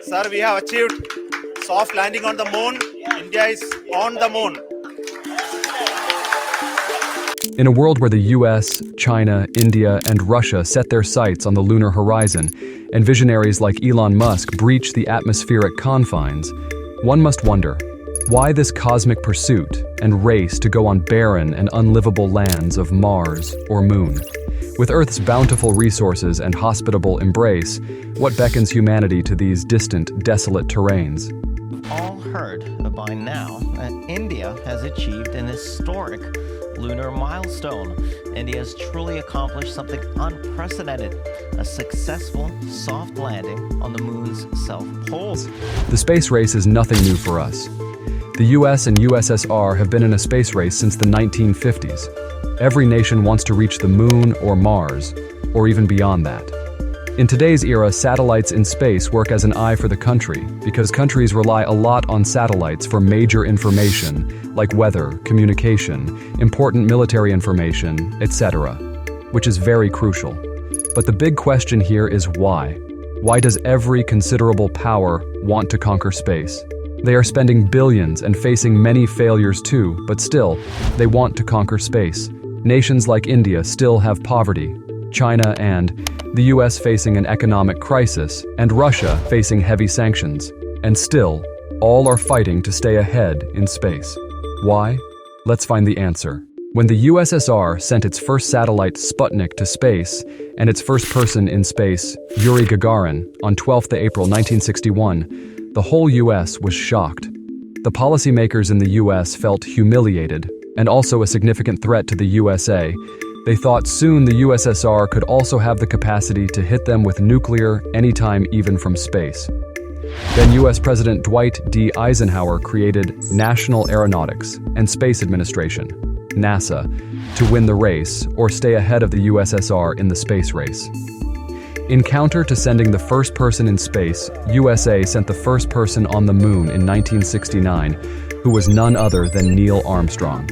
Sir, we have achieved soft landing on the moon. India is on the moon. In a world where the US, China, India, and Russia set their sights on the lunar horizon, and visionaries like Elon Musk breach the atmospheric confines, one must wonder, why this cosmic pursuit and race to go on barren and unlivable lands of Mars or Moon? With Earth's bountiful resources and hospitable embrace, what beckons humanity to these distant, desolate terrains? We've all heard by now that India has achieved an historic lunar milestone. India has truly accomplished something unprecedented, a successful soft landing on the moon's south pole. The space race is nothing new for us. The US and USSR have been in a space race since the 1950s. Every nation wants to reach the moon or Mars, or even beyond that. In today's era, satellites in space work as an eye for the country because countries rely a lot on satellites for major information like weather, communication, important military information, etc., which is very crucial. But the big question here is why? Why does every considerable power want to conquer space? They are spending billions and facing many failures too, but still, they want to conquer space. Nations like India still have poverty, China and the US facing an economic crisis, and Russia facing heavy sanctions. And still, all are fighting to stay ahead in space. Why? Let's find the answer. When the USSR sent its first satellite Sputnik to space, and its first person in space, Yuri Gagarin, on 12th April 1961, the whole US was shocked. The policymakers in the US felt humiliated, and also a significant threat to the USA. They thought soon the USSR could also have the capacity to hit them with nuclear anytime, even from space. Then US President Dwight D. Eisenhower created National Aeronautics and Space Administration, NASA, to win the race or stay ahead of the USSR in the space race. In counter to sending the first person in space, USA sent the first person on the moon in 1969, who was none other than Neil Armstrong.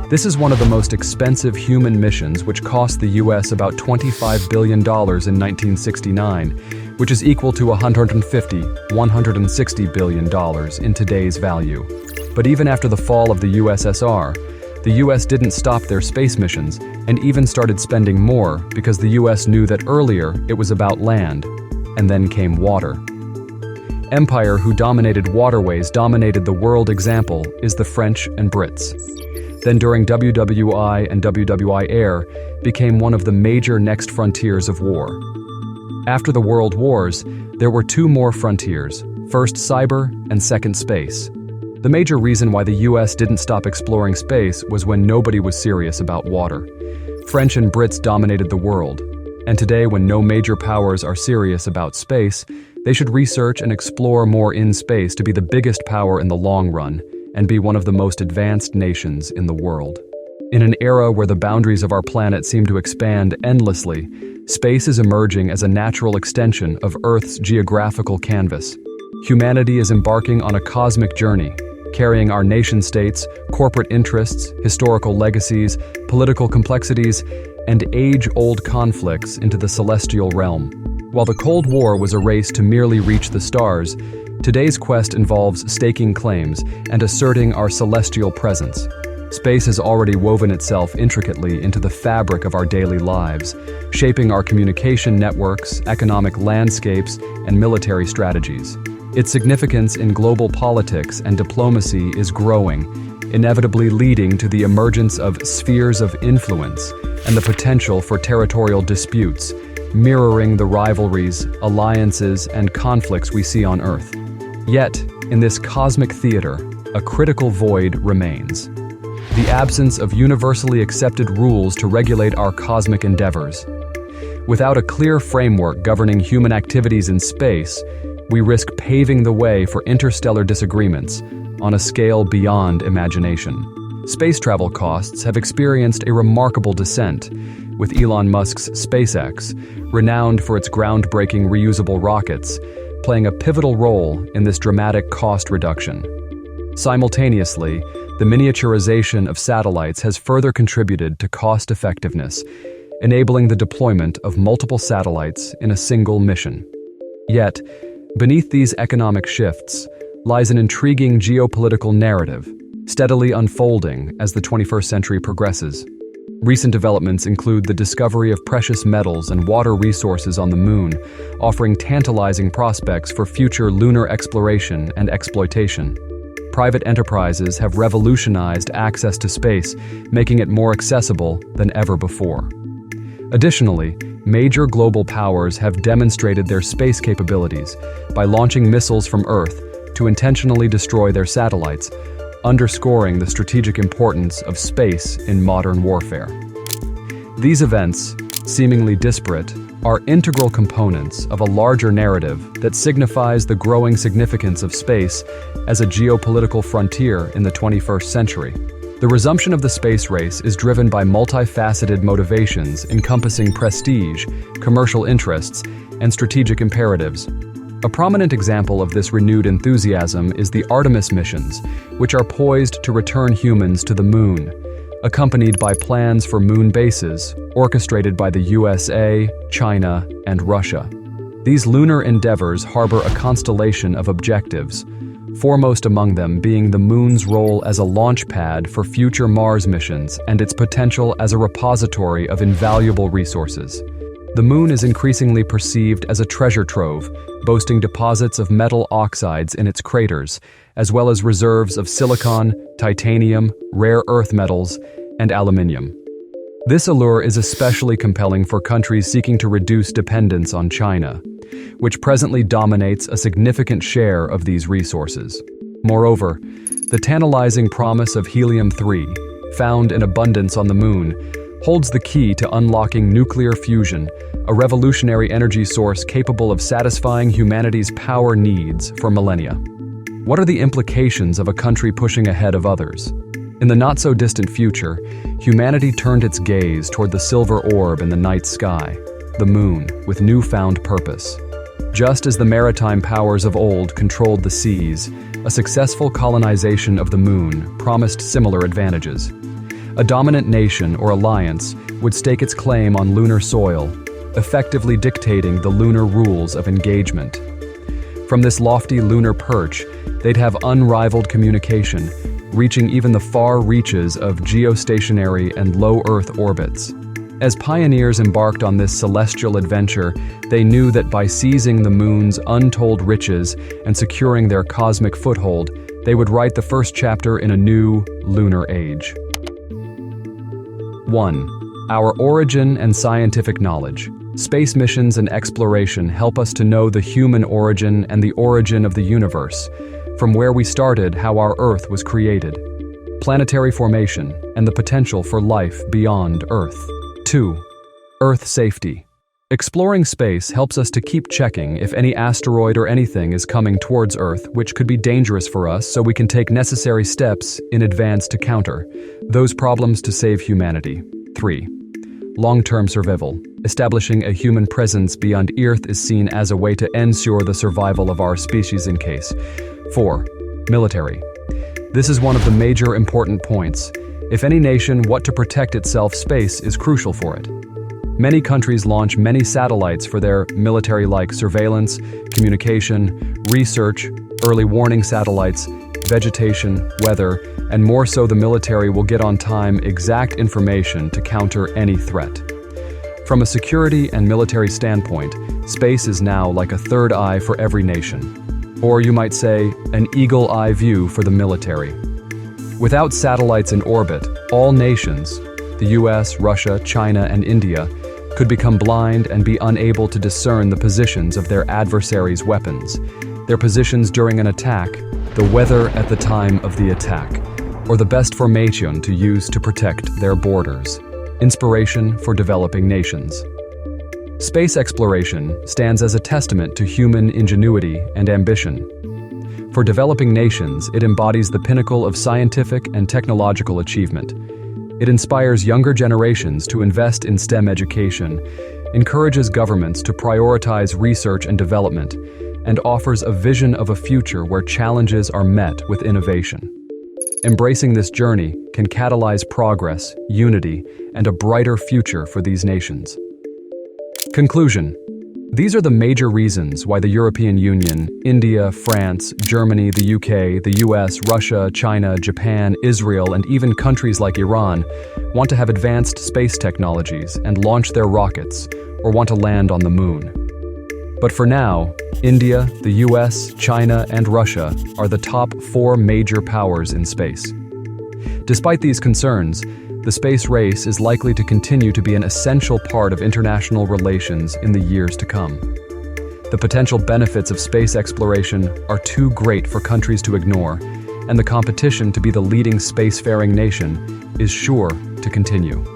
This is one of the most expensive human missions, which cost the US about $25 billion in 1969, which is equal to $160 billion in today's value. But even after the fall of the USSR, the US didn't stop their space missions and even started spending more because the US knew that earlier it was about land, and then came water. Empire who dominated waterways dominated the world. Example is the French and Brits. Then during WWI and WWI Air became one of the major next frontiers of war. After the World Wars, there were two more frontiers, first cyber and second space. The major reason why the US didn't stop exploring space was when nobody was serious about water. French and Brits dominated the world, and today when no major powers are serious about space, they should research and explore more in space to be the biggest power in the long run and be one of the most advanced nations in the world. In an era where the boundaries of our planet seem to expand endlessly, space is emerging as a natural extension of Earth's geographical canvas. Humanity is embarking on a cosmic journey, carrying our nation-states, corporate interests, historical legacies, political complexities, and age-old conflicts into the celestial realm. While the Cold War was a race to merely reach the stars, today's quest involves staking claims and asserting our celestial presence. Space has already woven itself intricately into the fabric of our daily lives, shaping our communication networks, economic landscapes, and military strategies. Its significance in global politics and diplomacy is growing, inevitably leading to the emergence of spheres of influence and the potential for territorial disputes, mirroring the rivalries, alliances, and conflicts we see on Earth. Yet, in this cosmic theater, a critical void remains: the absence of universally accepted rules to regulate our cosmic endeavors. Without a clear framework governing human activities in space, we risk paving the way for interstellar disagreements on a scale beyond imagination. Space travel costs have experienced a remarkable descent, with Elon Musk's SpaceX, renowned for its groundbreaking reusable rockets, playing a pivotal role in this dramatic cost reduction. Simultaneously, the miniaturization of satellites has further contributed to cost effectiveness, enabling the deployment of multiple satellites in a single mission. Yet, Beneath these economic shifts lies an intriguing geopolitical narrative, steadily unfolding as the 21st century progresses. Recent developments include the discovery of precious metals and water resources on the moon, offering tantalizing prospects for future lunar exploration and exploitation. Private enterprises have revolutionized access to space, making it more accessible than ever before. Additionally, major global powers have demonstrated their space capabilities by launching missiles from Earth to intentionally destroy their satellites, underscoring the strategic importance of space in modern warfare. These events, seemingly disparate, are integral components of a larger narrative that signifies the growing significance of space as a geopolitical frontier in the 21st century. The resumption of the space race is driven by multifaceted motivations encompassing prestige, commercial interests, and strategic imperatives. A prominent example of this renewed enthusiasm is the Artemis missions, which are poised to return humans to the moon, accompanied by plans for moon bases, orchestrated by the USA, China, and Russia. These lunar endeavors harbor a constellation of objectives, foremost among them being the moon's role as a launch pad for future Mars missions and its potential as a repository of invaluable resources. The moon is increasingly perceived as a treasure trove, boasting deposits of metal oxides in its craters, as well as reserves of silicon, titanium, rare earth metals, and aluminium. This allure is especially compelling for countries seeking to reduce dependence on China, which presently dominates a significant share of these resources. Moreover, the tantalizing promise of helium-3, found in abundance on the moon, holds the key to unlocking nuclear fusion, a revolutionary energy source capable of satisfying humanity's power needs for millennia. What are the implications of a country pushing ahead of others? In the not-so-distant future, humanity turned its gaze toward the silver orb in the night sky, the moon, with newfound purpose. Just as the maritime powers of old controlled the seas, a successful colonization of the moon promised similar advantages. A dominant nation or alliance would stake its claim on lunar soil, effectively dictating the lunar rules of engagement. From this lofty lunar perch, they'd have unrivaled communication, reaching even the far reaches of geostationary and low Earth orbits. As pioneers embarked on this celestial adventure, they knew that by seizing the moon's untold riches and securing their cosmic foothold, they would write the first chapter in a new lunar age. 1. Our origin and scientific knowledge. Space missions and exploration help us to know the human origin and the origin of the universe, from where we started, how our Earth was created, planetary formation, and the potential for life beyond Earth. 2. Earth safety. Exploring space helps us to keep checking if any asteroid or anything is coming towards Earth, which could be dangerous for us, so we can take necessary steps in advance to counter those problems to save humanity. 3. Long-term survival. Establishing a human presence beyond Earth is seen as a way to ensure the survival of our species in case. 4. Military. This is one of the major important points. If any nation wants to protect itself, space is crucial for it. Many countries launch many satellites for their military-like surveillance, communication, research, early warning satellites, vegetation, weather, and more so the military will get on time exact information to counter any threat. From a security and military standpoint, space is now like a third eye for every nation. Or you might say, an eagle-eye view for the military. Without satellites in orbit, all nations, the US, Russia, China, and India, could become blind and be unable to discern the positions of their adversaries' weapons, their positions during an attack, the weather at the time of the attack, or the best formation to use to protect their borders. Inspiration for developing nations. Space exploration stands as a testament to human ingenuity and ambition. For developing nations, it embodies the pinnacle of scientific and technological achievement. It inspires younger generations to invest in STEM education, encourages governments to prioritize research and development, and offers a vision of a future where challenges are met with innovation. Embracing this journey can catalyze progress, unity, and a brighter future for these nations. Conclusion. These are the major reasons why the European Union, India, France, Germany, the UK, the US, Russia, China, Japan, Israel, and even countries like Iran want to have advanced space technologies and launch their rockets, or want to land on the moon. But for now, India, the US, China, and Russia are the top 4 major powers in space. Despite these concerns, the space race is likely to continue to be an essential part of international relations in the years to come. The potential benefits of space exploration are too great for countries to ignore, and the competition to be the leading spacefaring nation is sure to continue.